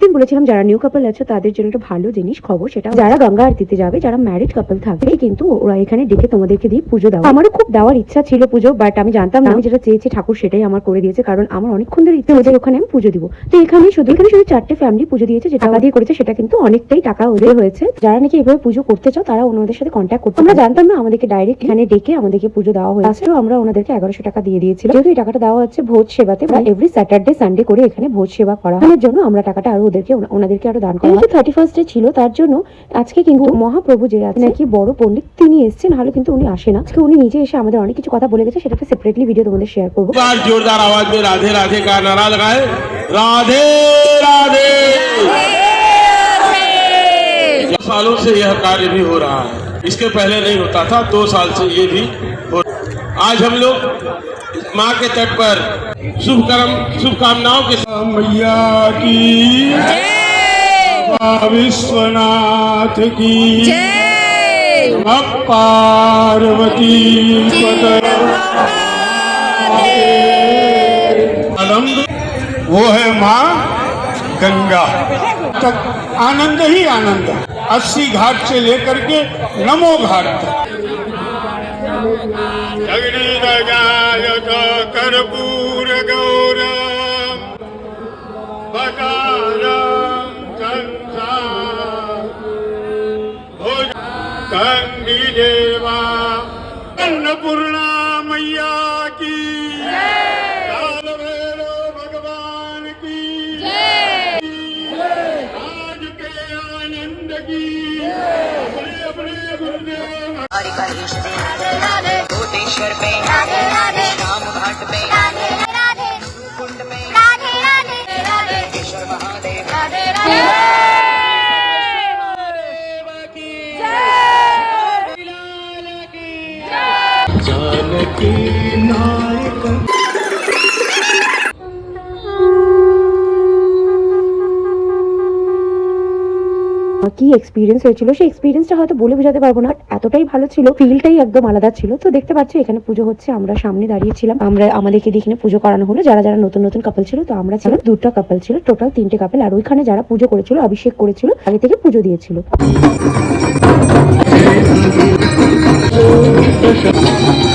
অনেকদিন বলেছিলাম যারা নিউ কাপল আছে তাদের জন্য একটা ভালো জিনিস খবর, সেটা যারা গঙ্গা আরতিতে যাবে, যারা ম্যারিড কাপল থাকবে কিন্তু ওরা এখানে ডেকে তোমাদেরকে দিয়ে পুজো দাও। আমারও খুব দেওয়ার ইচ্ছা ছিল পুজো, বাট আমি জানতাম না, আমি যেটা চেয়েছি ঠাকুর সেটাই আমার করে দিয়েছে, কারণ আমার অনেকক্ষণ ধরে ইচ্ছে ওদের ওখানে আমি পুজো দিব। তো এখানে শুধু 4টে ফ্যামিলি পুজো দিয়েছে, যেটা টাকা দিয়ে করেছে সেটা কিন্তু অনেকটাই টাকা ওদের হয়েছে। যারা নাকি এভাবে পুজো করতে চাও তারা ওনাদের সাথে কন্ট্যাক্ট করতে। আমরা জানতাম না, আমাদেরকে ডাইরেক্ট এখানে ডেকে আমাদেরকে পুজো দেওয়া হয়েছে। আমরা ওনাদেরকে 1100 টাকা দিয়ে দিয়েছিলাম। যেহেতু এই টাকাটা দেওয়া হচ্ছে ভোজ সেবাতে, এভরি স্যাটারডে সানডে করে এখানে ভোজ সেবা করা হয়, জন্য আমরা টাকাটা আরো ওনাদেরকে আরো দান করা হয়। 31st ছিল, তার জন্য আজকে কিন্তু মহাপ্রভু যে আছে নাকি বড় পণ্ডিত, তিনি এসেছেন, নাহলে কিন্তু উনি আসে না। আজকে উনি নিজে এসে আমাদের অনেক কিছু কথা বলে গেছে, সেটা সেপারেটলি ভিডিও তোমাদের শেয়ার করবো। जोरदार आवाज में राधे राधे का नारा लगाए, राधे राधे। सालों से यह कार्य भी हो रहा है, इसके पहले नहीं होता था, 2 साल से ये भी हो। आज हम लोग माँ के तट पर शुभकामनाओं के साथ मैया की विश्वनाथ की पार्वती आनंद वो है माँ गंगा। तक आनंद ही आनंद, 80 घाट से लेकर के नमो घाट तक। कर्पूर गौरम बकारम कंदी देवा अन्नपूर्णा मैया की, काल भैरव भगवान की, आज के आनंद की, अपने अपने गुरुदेव कोटेश्वर पे राम घाट पे कुंड पे केशर महादेव जानकी नायक। কি এক্সপিরিয়েন্স হয়েছিল, সেই এক্সপিরিয়েন্সটা হয়তো বলে বোঝাতে পারবো না, এতটাই ভালো ছিল, ফিলটাই একদম আলাদা ছিল। তো দেখতে পাচ্ছ এখানে পুজো হচ্ছে, আমরা সামনে দাঁড়িয়েছিলাম, আমাদেরকে দিয়ে এখানে পুজো করানো হলো। যারা যারা নতুন নতুন কাপল ছিল, তো আমরা ছিলাম 2টা কাপল ছিল, টোটাল 3টে কাপল। আর ওইখানে যারা পুজো করেছিল, অভিষেক করেছিল, আগে থেকে পুজো দিয়েছিল।